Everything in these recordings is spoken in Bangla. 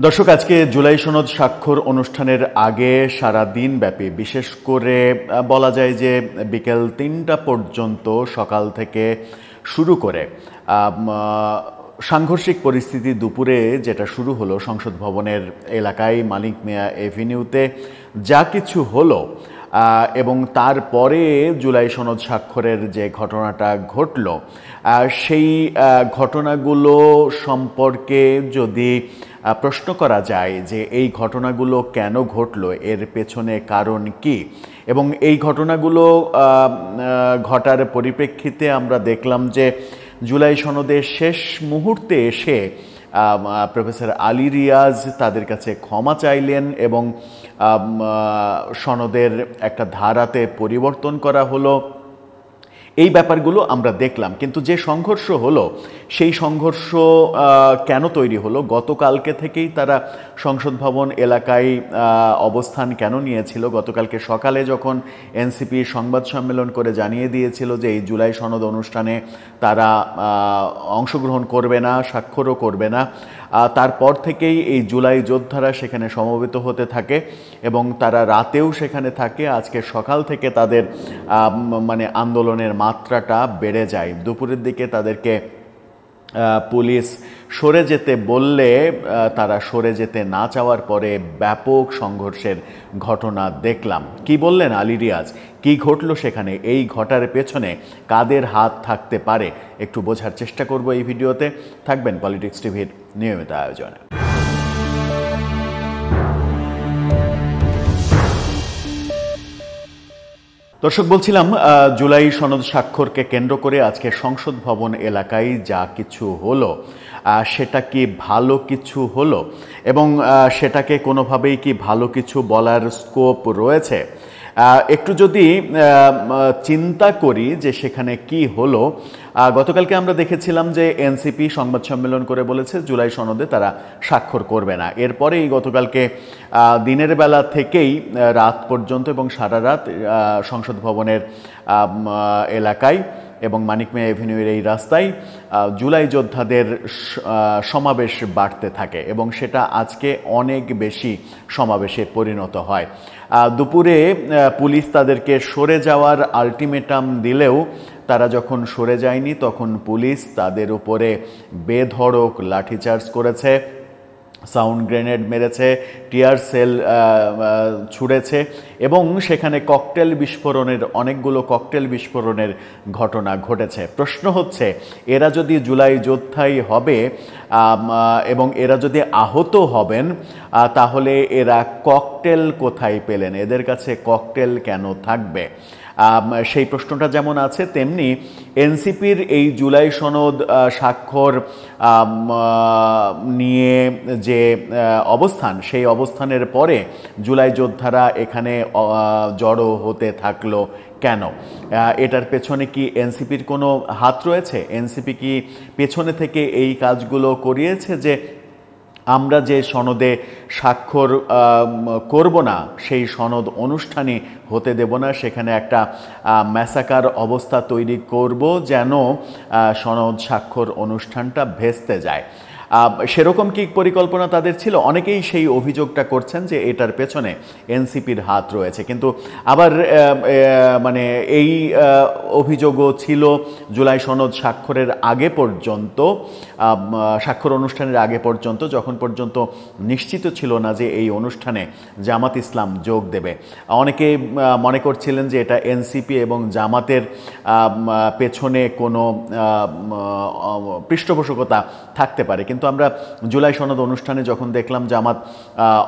দর্শক, আজকে জুলাই সনদ স্বাক্ষর অনুষ্ঠানের আগে সারা দিন ব্যাপী, বিশেষ করে বলা যায় যে বিকেল ৩টা পর্যন্ত সকাল থেকে শুরু করে সাংঘর্ষিক পরিস্থিতি দুপুরে যেটা শুরু হলো সংসদ ভবনের এলাকায় মানিক মিয়া এভিনিউতে যা কিছু হলো এবং তারপরে জুলাই সনদ স্বাক্ষরের যে ঘটনাটা ঘটল সেই ঘটনাগুলো সম্পর্কে যদি প্রশ্ন করা যায় যে এই ঘটনাগুলো কেন ঘটলো, এর পেছনে কারণ কি, এবং এই ঘটনাগুলো ঘটার পরিপ্রেক্ষিতে আমরা দেখলাম যে জুলাই সনদের শেষ মুহূর্তে এসে প্রফেসর আলী রিয়াজ তাদের কাছে ক্ষমা চাইলেন এবং সনদের একটা ধারাতে পরিবর্তন করা হলো। এই ব্যাপারগুলো আমরা দেখলাম, কিন্তু যে সংঘর্ষ হলো সেই সংঘর্ষ কেন তৈরি হলো? গতকালকে থেকেই তারা সংসদ ভবন এলাকায় অবস্থান কেন নিয়েছিল? গতকালকে সকালে যখন এনসিপি সংবাদ সম্মেলন করে জানিয়ে দিয়েছিল যে এই জুলাই সনদ অনুষ্ঠানে তারা অংশগ্রহণ করবে না, স্বাক্ষরও করবে না, তারপর থেকেই এই জুলাই যোদ্ধারা সেখানে সমবেত হতে থাকে এবং তারা রাতেও সেখানে থাকে। আজকে সকাল থেকে তাদের আন্দোলনের মাত্রাটা বেড়ে যায়। দুপুরের দিকে তাদেরকে পুলিশ সরে যেতে বললে তারা সরে যেতে না চাওয়ার পরে ব্যাপক সংঘর্ষের ঘটনা দেখলাম। কি বললেন আলী রিয়াজ, কি ঘটলো সেখানে, এই ঘটার পেছনে কাদের হাত থাকতে পারে, একটু বোঝার চেষ্টা করব এই ভিডিওতে। থাকবেন পলিটিক্স টিভির নিয়মিত আয়োজনে। দর্শক, বলছিলাম জুলাই সনদ স্বাক্ষরকে কেন্দ্র করে আজকে সংসদ ভবন এলাকায় যা কিছু হলো সেটা কি ভালো কিছু হলো, এবং সেটাকে কোনোভাবেই কি ভালো কিছু বলার স্কোপ রয়েছে? একটু যদি চিন্তা করি যে সেখানে কি হলো। গতকালকে আমরা দেখেছিলাম যে এনসিপি সংবাদ সম্মেলন করে বলেছে জুলাই সনদে তারা স্বাক্ষর করবে না। এরপরেই গতকালকে দিনের বেলা থেকেই রাত পর্যন্ত এবং সারা রাত সংসদ ভবনের এলাকায় এবং মানিক মিয়া এভিনিউয়ের এই রাস্তায় জুলাই যোদ্ধাদের সমাবেশ বাড়তে থাকে এবং সেটা আজকে অনেক বেশি সমাবেশে পরিণত হয়। দুপুরে পুলিশ তাদেরকে সরে যাওয়ার আলটিমেটাম দিলেও তারা যখন সরে যায়নি তখন পুলিশ তাদের উপরে বেধড়ক লাঠিচার্জ করেছে, সাউন্ড গ্রেনেড মেরেছে, টিয়ার সেল ছুঁড়েছে এবং সেখানে ককটেল বিস্ফোরণের অনেকগুলো ককটেল বিস্ফোরণের ঘটনা ঘটেছে। প্রশ্ন হচ্ছে, এরা যদি জুলাই যোদ্ধাই হবে এবং এরা যদি আহত হবেন তাহলে এরা ককটেল কোথায় পেলেন? এদের কাছে ককটেল কেন থাকবে? সেই প্রশ্নটা যেমন আছে, তেমনি এনসিপির এই জুলাই সনদ স্বাক্ষর নিয়ে যে অবস্থান, সেই অবস্থানের পরে জুলাই যোদ্ধারা এখানে জড়ো হতে থাকলো কেন? এটার পেছনে কি এনসিপির কোনো হাত রয়েছে? এনসিপি কি পেছনে থেকে এই কাজগুলো করিয়েছে যে আমরা যে সনদে স্বাক্ষর করব না, সেই সনদ অনুষ্ঠানে হতে দেব না, সেখানে একটা ম্যাসাকার অবস্থা তৈরি করব যেন সনদ স্বাক্ষর অনুষ্ঠানটা ভেস্তে যায়? সেরকম কি পরিকল্পনা তাদের ছিল? অনেকেই সেই অভিযোগটা করছেন যে এটার পেছনে এনসিপির হাত রয়েছে, কিন্তু আবার এই অভিযোগও ছিল জুলাই সনদ স্বাক্ষরের আগে পর্যন্ত, স্বাক্ষর অনুষ্ঠানের আগে পর্যন্ত, যখন পর্যন্ত নিশ্চিত ছিল না যে এই অনুষ্ঠানে জামাত ইসলাম যোগ দেবে। অনেকে মনে করছিলেন যে এটা এনসিপি এবং জামাতের পেছনে কোনো পৃষ্ঠপোষকতা থাকতে পারে, কিন্তু আমরা জুলাই সনদ অনুষ্ঠানে যখন দেখলাম জামাত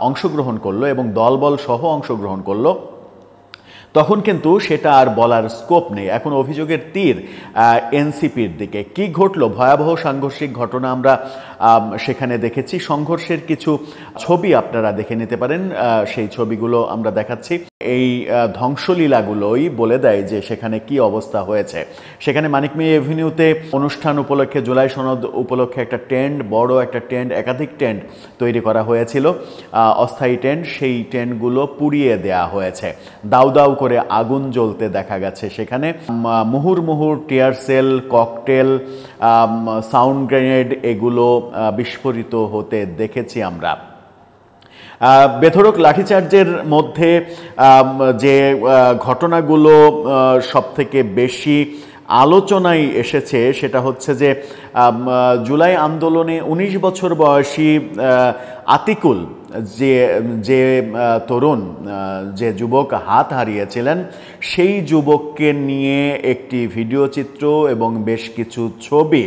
অংশগ্রহণ করলো এবং দলবল সহ অংশগ্রহণ করলো, তখন কিন্তু সেটা আর বলার স্কোপ নেই। এখন অভিযোগের তীর এনসিপির দিকে। কি ঘটলো? ভয়াবহ সাংঘর্ষিক ঘটনা আমরা সেখানে দেখেছি। সংঘর্ষের কিছু ছবি আপনারা দেখে নিতে পারেন, সেই ছবিগুলো আমরা দেখাচ্ছি। এই ধ্বংসলীলাগুলোই বলে দেয় যে সেখানে কি অবস্থা হয়েছে। সেখানে মানিক মিয়া এভিনিউতে অনুষ্ঠান উপলক্ষে, জুলাই সনদ উপলক্ষে একটা টেন্ট, বড় একটা টেন্ট, একাধিক টেন্ট তৈরি করা হয়েছিল, অস্থায়ী টেন্ট। সেই টেন্টগুলো পুড়িয়ে দেয়া হয়েছে, দাউ দাউ করে আগুন জ্বলতে দেখা গেছে। সেখানে মুহুর মুহুর tear shell, cocktail, sound grenade এগুলো বিস্ফোরিত হতে দেখেছি আমরা। বেধড়ক লাঠিচার্জের মধ্যে যে ঘটনাগুলো সবথেকে বেশি আলোচনায় এসেছে সেটা হচ্ছে যে জুলাই আন্দোলনে ১৯ বছর বয়সী আতিকুল যে যে তরুণ যে যুবক হাত হারিয়েছিলেন সেই যুবককে নিয়ে একটি ভিডিও চিত্র এবং বেশ কিছু ছবি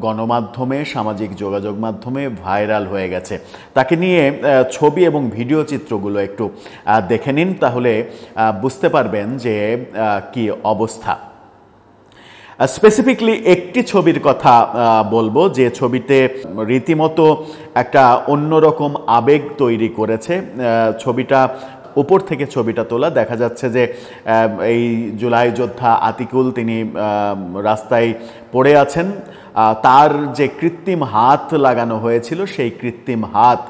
গণমাধ্যমে সামাজিক যোগাযোগ মাধ্যমে ভাইরাল হয়ে গেছে। তাকে নিয়ে ছবি এবং ভিডিও চিত্রগুলো একটু দেখে নিন, তাহলে বুঝতে পারবেন যে কি অবস্থা। স্পেসিফিকলি একটি ছবির কথা বলবো যে ছবিতে রীতিমতো একটা অন্যরকম আবেগ তৈরি করেছে। ছবিটা উপর থেকে ছবিটা তোলা, দেখা যাচ্ছে যে এই জুলাই যোদ্ধা আতিকুল তিনি রাস্তায় পড়ে আছেন। তার যে কৃত্রিম হাত লাগানো হয়েছিল সেই কৃত্রিম হাত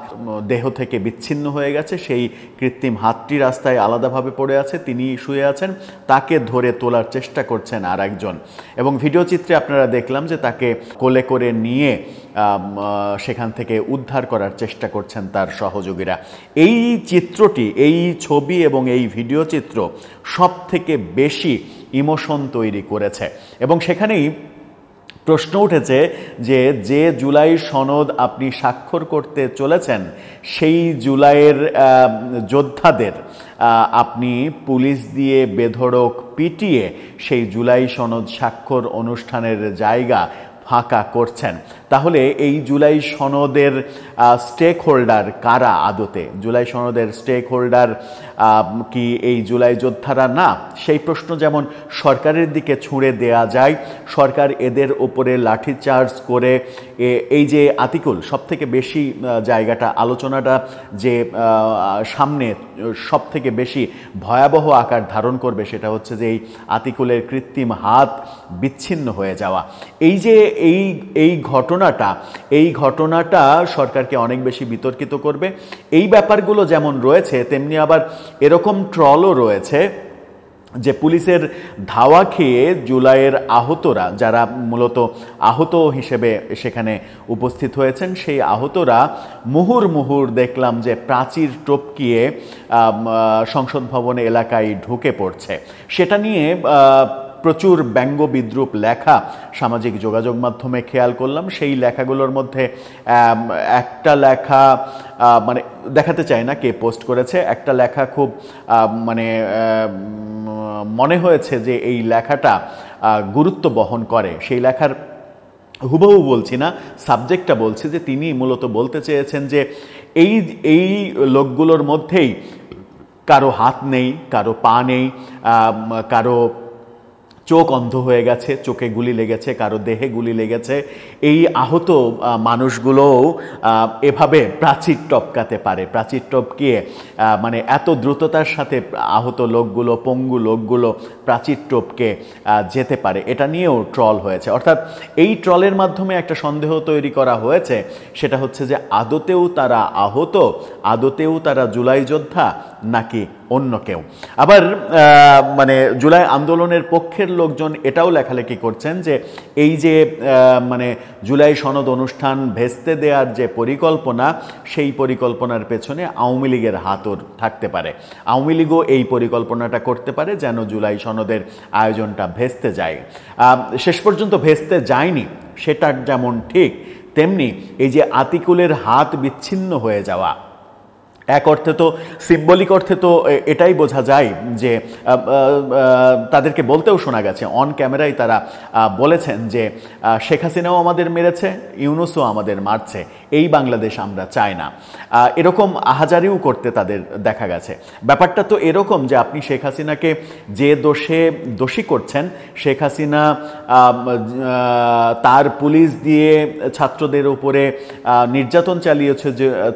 দেহ থেকে বিচ্ছিন্ন হয়ে গেছে, সেই কৃত্রিম হাতটি রাস্তায় আলাদাভাবে পড়ে আছে, তিনি শুয়ে আছেন, তাকে ধরে তোলার চেষ্টা করছেন আর একজন। এবং ভিডিও চিত্রে আপনারা দেখলাম যে তাকে কোলে করে নিয়ে সেখান থেকে উদ্ধার করার চেষ্টা করছেন তার সহযোগীরা। এই চিত্রটি, এই ছবি এবং এই ভিডিও চিত্র সব থেকে বেশি ইমোশন তৈরি করেছে। এবং সেখানেই প্রশ্ন উঠেছে যে যে জুলাই সনদ আপনি স্বাক্ষর করতে চলেছেন সেই জুলাইয়ের যোদ্ধাদের আপনি পুলিশ দিয়ে বেধড়ক পিটিয়ে সেই জুলাই সনদ স্বাক্ষর অনুষ্ঠানের জায়গা ফাঁকা করছেন। তাহলে এই জুলাই সনদের স্টেক হোল্ডার কারা আদতে? জুলাই সনদের স্টেক হোল্ডার কি এই জুলাই যোদ্ধারা না? সেই প্রশ্ন যেমন সরকারের দিকে ছুঁড়ে দেয়া যায়, সরকার এদের উপরে লাঠিচার্জ করে এই যে আতিকুল, সব থেকে বেশি জায়গাটা আলোচনাটা যে সামনে সব থেকে বেশি ভয়াবহ আকার ধারণ করবে সেটা হচ্ছে যে এই আতিকুলের কৃত্রিম হাত বিচ্ছিন্ন হয়ে যাওয়া। এই যে এই ঘটনাটা সরকারকে অনেক বেশি বিতর্কিত করবে। এই ব্যাপারগুলো যেমন রয়েছে তেমনি আবার এরকম ট্রলও রয়েছে যে পুলিশের ধাওয়া খেয়ে জুলাইয়ের আহতরা, যারা মূলত আহত হিসেবে সেখানে উপস্থিত হয়েছেন, সেই আহতরা মুহুর্মুহুর দেখলাম যে প্রাচীর টপকিয়ে সংসদ ভবন এলাকায় ঢুকে পড়ছে। সেটা নিয়ে প্রচুর ব্যঙ্গ বিদ্রূপ লেখা সামাজিক যোগাযোগ মাধ্যমে খেয়াল করলাম। সেই লেখাগুলোর মধ্যে একটা লেখা মানে দেখাতে চাই না কে পোস্ট করেছে, একটা লেখা খুব মানে মনে হয়েছে যে এই লেখাটা গুরুত্ব বহন করে। সেই লেখার হুবহু বলছি না, সাবজেক্টটা বলছি, যে তিনি মূলত বলতে চেয়েছেন যে এই লোকগুলোর মধ্যেই কারো হাত নেই, কারো পা নেই, কারো চোখ অন্ধ হয়ে গেছে, চোখে গুলি লেগেছে, কারো দেহে গুলি লেগেছে। এই আহত মানুষগুলোও এভাবে প্রাচীর টপকাতে পারে, প্রাচীর টপকিয়ে মানে এত দ্রুততার সাথে আহত লোকগুলো, পঙ্গু লোকগুলো প্রাচীর টপকে যেতে পারে। এটা নিয়েও ট্রল হয়েছে। অর্থাৎ এই ট্রলের মাধ্যমে একটা সন্দেহ তৈরি করা হয়েছে, সেটা হচ্ছে যে আদতেও তারা আহত, আদতেও তারা জুলাই যোদ্ধা নাকি অন্য কেউ। আবার মানে জুলাই আন্দোলনের পক্ষের লোকজন এটাও লেখালেখি করছেন যে এই যে মানে জুলাই সনদ অনুষ্ঠান ভেস্তে দেওয়ার যে পরিকল্পনা, সেই পরিকল্পনার পেছনে আওয়ামী লীগের হাতও থাকতে পারে। আওয়ামী লীগও এই পরিকল্পনাটা করতে পারে যেন জুলাই সনদের আয়োজনটা ভেস্তে যায়। শেষ পর্যন্ত ভেস্তে যায়নি সেটা যেমন ঠিক, তেমনি এই যে আতিকুলের হাত বিচ্ছিন্ন হয়ে যাওয়া, এক অর্থে তো সিম্বলিক অর্থে তো এটাই বোঝা যায় যে তাদেরকে বলতেও শোনা গেছে, অন ক্যামেরায় তারা বলেছেন যে শেখ হাসিনাও আমাদের মেরেছে, ইউনূসও আমাদের মারছে, এই বাংলাদেশ আমরা চাই না। এরকম আহাজারিও করতে তাদের দেখা গেছে। ব্যাপারটা তো এরকম যে আপনি শেখ হাসিনাকে যে দোষে দোষী করছেন, শেখ হাসিনা তার পুলিশ দিয়ে ছাত্রদের উপরে নির্যাতন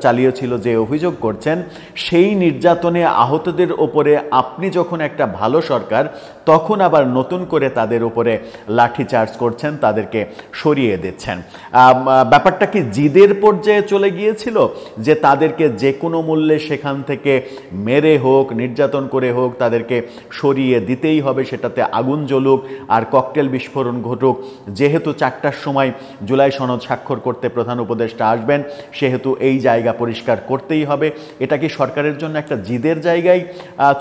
চালিয়েছিল যে অভিযোগ করছে, করছেন, সেই নির্যাতনে আহতদের ওপরে আপনি যখন একটা ভালো সরকার, তখন আবার নতুন করে তাদের উপরে লাঠিচার্জ করছেন, তাদেরকে সরিয়ে দিচ্ছেন। ব্যাপারটা কি জিদের পর্যায়ে চলে গিয়েছিল যে তাদেরকে যে কোনো মূল্যে সেখান থেকে মেরে হোক, নির্যাতন করে হোক, তাদেরকে সরিয়ে দিতেই হবে, সেটাতে আগুন জ্বলুক আর ককটেল বিস্ফোরণ ঘটুক। যেহেতু 4টার সময় জুলাই সনদ স্বাক্ষর করতে প্রধান উপদেষ্টা আসবেন, সেহেতু এই জায়গা পরিষ্কার করতেই হবে। এটা কি সরকারের জন্য একটা জিদের জায়গায়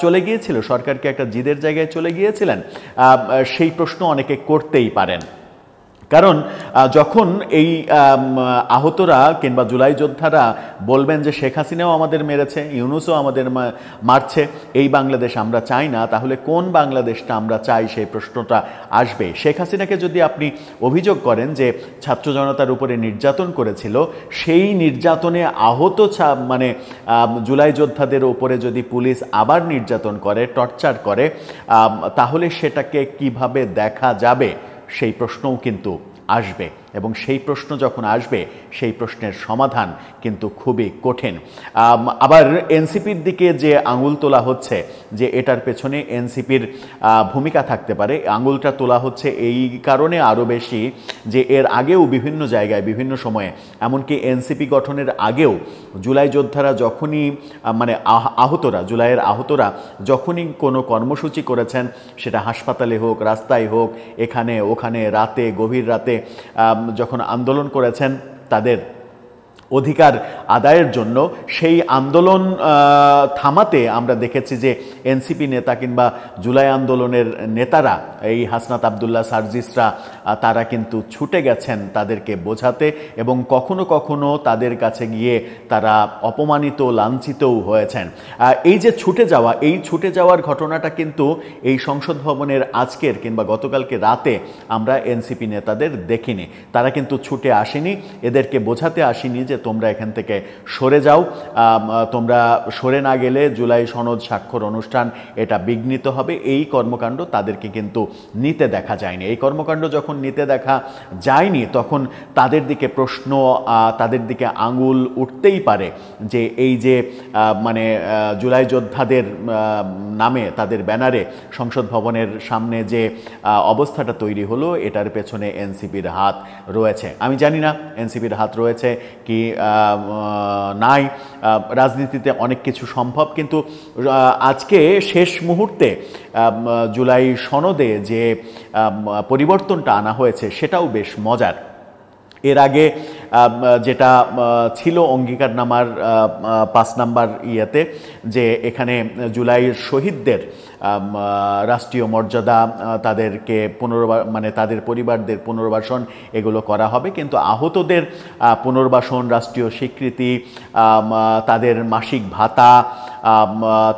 চলে গিয়েছিল? সরকারকে একটা জিদের জায়গায় চলে গিয়েছিলেন? সেই প্রশ্ন অনেকে করতেই পারেন। কারণ যখন এই আহতরা কিংবা জুলাই যোদ্ধারা বলবেন যে শেখ হাসিনাও আমাদের মেরেছে, ইউনূসও আমাদের মারছে, এই বাংলাদেশ আমরা চাই না, তাহলে কোন বাংলাদেশটা আমরা চাই, সেই প্রশ্নটা আসবে। শেখ হাসিনাকে যদি আপনি অভিযোগ করেন যে ছাত্র জনতার উপরে নির্যাতন করেছিল, সেই নির্যাতনে আহত মানে জুলাই যোদ্ধাদের উপরে যদি পুলিশ আবার নির্যাতন করে, টর্চার করে, তাহলে সেটাকে কিভাবে দেখা যাবে, সেই প্রশ্নও কিন্তু আসবে। এবং সেই প্রশ্ন যখন আসবে, সেই প্রশ্নের সমাধান কিন্তু খুবই কঠিন। আবার এনসিপির দিকে যে আঙুল তোলা হচ্ছে যে এটার পেছনে এনসিপির ভূমিকা থাকতে পারে, আঙুলটা তোলা হচ্ছে এই কারণে আরও বেশি যে এর আগেও বিভিন্ন জায়গায় বিভিন্ন সময়ে, এমনকি এনসিপি গঠনের আগেও জুলাই যোদ্ধারা যখনই মানে আহতরা, জুলাইয়ের আহতরা যখনই কোনো কর্মসূচি করেছেন, সেটা হাসপাতালে হোক, রাস্তায় হোক, এখানে ওখানে, রাতে, গভীর রাতে যখন আন্দোলন করেছেন তাদের অধিকার আদায়ের জন্য, সেই আন্দোলন থামাতে আমরা দেখেছি যে এনসিপি নেতা কিংবা জুলাই আন্দোলনের নেতারা, এই হাসনাত আবদুল্লাহ, সার্জিসরা, তারা কিন্তু ছুটে গেছেন তাদেরকে বোঝাতে, এবং কখনো কখনো তাদের কাছে গিয়ে তারা অপমানিত, লাঞ্ছিতও হয়েছেন। এই যে ছুটে যাওয়া, এই ছুটে যাওয়ার ঘটনাটা কিন্তু এই সংসদ ভবনের আজকের কিংবা গতকালকে রাতে আমরা এনসিপি নেতাদের দেখিনি। তারা কিন্তু ছুটে আসেনি, এদেরকে বোঝাতে আসেনি যে তোমরা এখান থেকে সরে যাও, তোমরা সরে না গেলে জুলাই সনদ স্বাক্ষর অনুষ্ঠান এটা বিঘ্নিত হবে। এই কর্মকাণ্ড তাদেরকে কিন্তু নিতে দেখা যায়নি। এই কর্মকাণ্ড যখন নিতে দেখা যায়নি, তখন তাদের দিকে প্রশ্ন, তাদের দিকে আঙুল উঠতেই পারে যে এই যে মানে জুলাই যোদ্ধাদের নামে, তাদের ব্যানারে সংসদ ভবনের সামনে যে অবস্থাটা তৈরি হলো, এটার পেছনে এনসিপির হাত রয়েছে। আমি জানি না এনসিপির হাত রয়েছে কি নাই, রাজনীতিতে অনেক কিছু সম্ভব, কিন্তু আজকে শেষ মুহূর্তে জুলাই সনদে যে পরিবর্তনটা আনা হয়েছে সেটাও বেশ মজার। এর আগে যেটা ছিল অঙ্গীকারনামার 5 নাম্বার ইয়েতে, যে এখানে জুলাইয়ের শহীদদের রাষ্ট্রীয় মর্যাদা, তাদেরকে মানে তাদের পরিবারদের পুনর্বাসন, এগুলো করা হবে, কিন্তু আহতদের পুনর্বাসন, রাষ্ট্রীয় স্বীকৃতি, তাদের মাসিক ভাতা,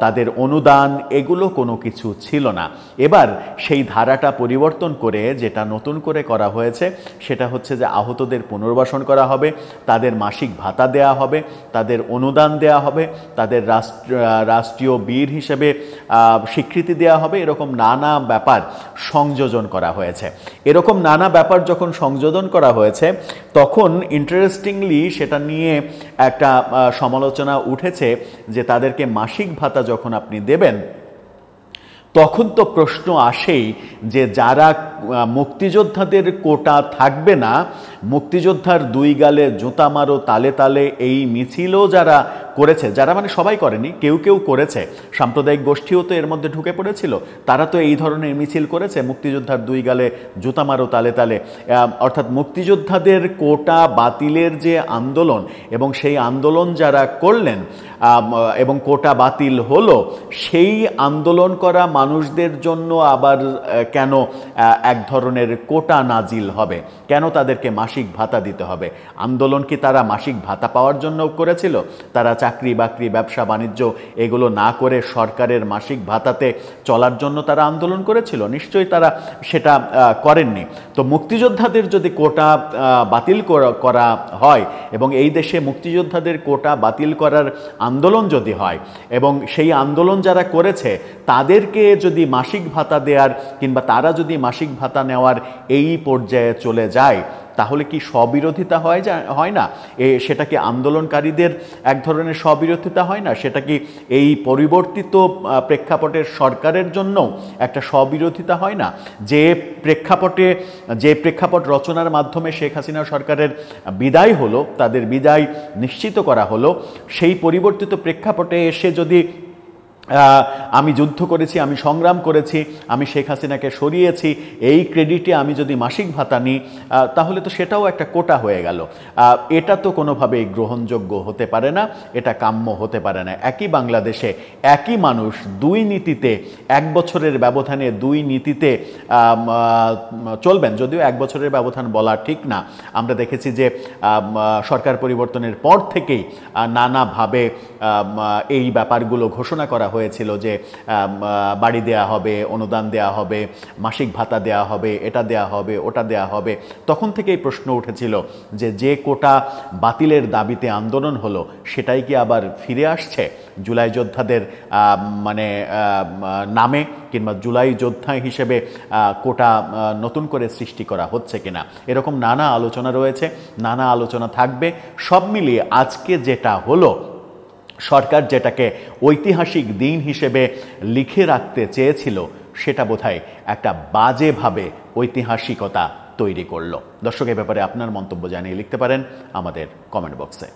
তাদের অনুদান, এগুলো কোনো কিছু ছিল না। এবার সেই ধারাটা পরিবর্তন করে যেটা নতুন করে করা হয়েছে, সেটা হচ্ছে যে আহতদের পুনর্বাসন করা হবে, তাদের মাসিক ভাতা দেয়া হবে, তাদের অনুদান দেয়া হবে, তাদের রাষ্ট্রীয় বীর হিসেবে স্বীকৃতি দেয়া হবে। এরকম নানা ব্যাপার সংযোজন করা হয়েছে। এরকম নানা ব্যাপার যখন সংযোজন করা হয়েছে, তখন ইন্টারেস্টিংলি সেটা নিয়ে একটা সমালোচনা উঠেছে যে তাদেরকে মাসিক ভাতা যখন আপনি দেবেন, তখন তো প্রশ্ন আসেই যে যারা মুক্তিযোদ্ধাদের কোটা থাকবে না, মুক্তিযোদ্ধার 2 গালে জুতা মারো তালে তালে এই মিছিলও যারা করেছে, যারা মানে সবাই করেনি, কেউ কেউ করেছে, সাম্প্রদায়িক গোষ্ঠীও তো এর মধ্যে ঢুকে পড়েছিল, তারা তো এই ধরনের মিছিল করেছে, মুক্তিযোদ্ধার 2 গালে জুতা মারো তালে তালে, অর্থাৎ মুক্তিযোদ্ধাদের কোটা বাতিলের যে আন্দোলন, এবং সেই আন্দোলন যারা করলেন এবং কোটা বাতিল হলো, সেই আন্দোলন করা মানুষদের জন্য আবার কেন এক ধরনের কোটা নাজিল হবে, কেন তাদেরকে মাসিক ভাতা দিতে হবে? আন্দোলন কি তারা মাসিক ভাতা পাওয়ার জন্য করেছিল? তারা চাকরি বাকরি, ব্যবসা বাণিজ্য এগুলো না করে সরকারের মাসিক ভাতাতে চলার জন্য তারা আন্দোলন করেছিল? নিশ্চয়ই তারা সেটা করেননি। তো মুক্তিযোদ্ধাদের যদি কোটা বাতিল করা হয়, এবং এই দেশে মুক্তিযোদ্ধাদের কোটা বাতিল করার আন্দোলন যদি হয়, এবং সেই আন্দোলন যারা করেছে তাদেরকে যদি মাসিক ভাতা দেওয়ার কিংবা তারা যদি মাসিক ভাতা নেওয়ার এই পর্যায়ে চলে যায়, তাহলে কি স্ববিরোধিতা হয় না? সেটা কি আন্দোলনকারীদের এক ধরনের স্ববিরোধিতা হয় না? সেটা কি এই পরিবর্তিত প্রেক্ষাপটের সরকারের জন্য একটা স্ববিরোধিতা হয় না? যে প্রেক্ষাপট রচনার মাধ্যমে শেখ হাসিনা সরকারের বিদায় হলো, তাদের বিদায় নিশ্চিত করা হলো, সেই পরিবর্তিত প্রেক্ষাপটে এসে যদি আমি যুদ্ধ করেছি, আমি সংগ্রাম করেছি, আমি শেখ হাসিনাকে সরিয়েছি, এই ক্রেডিটে আমি যদি মাসিক ভাতা নিই, তাহলে তো সেটাও একটা কোটা হয়ে গেল। এটা তো কোনোভাবেই গ্রহণযোগ্য হতে পারে না, এটা কাম্য হতে পারে না। একই বাংলাদেশে একই মানুষ দুই নীতিতে, এক বছরের ব্যবধানে দুই নীতিতে চলবেন। যদিও এক বছরের ব্যবধান বলা ঠিক না, আমরা দেখেছি যে সরকার পরিবর্তনের পর থেকেই নানাভাবে এই ব্যাপারগুলো ঘোষণা করা হয়েছিল যে বাড়ি দেয়া হবে, অনুদান দেয়া হবে, মাসিক ভাতা দেয়া হবে, এটা দেয়া হবে, ওটা দেয়া হবে। তখন থেকেই প্রশ্ন উঠেছিল যে কোটা বাতিলের দাবিতে আন্দোলন হলো, সেটাই কি আবার ফিরে আসছে জুলাই যোদ্ধাদের নামে, কিংবা জুলাই যোদ্ধা হিসেবে কোটা নতুন করে সৃষ্টি করা হচ্ছে কিনা? এরকম নানা আলোচনা রয়েছে, নানা আলোচনা থাকবে। সব মিলিয়ে আজকে যেটা হলো, সরকার যেটাকে ঐতিহাসিক দিন হিসেবে লিখে রাখতে চেয়েছিল, সেটা বোধহয় একটা বাজেভাবে ঐতিহাসিকতা তৈরি করলো। দর্শক, এ ব্যাপারে আপনার মন্তব্য জানিয়ে লিখতে পারেন আমাদের কমেন্ট বক্সে।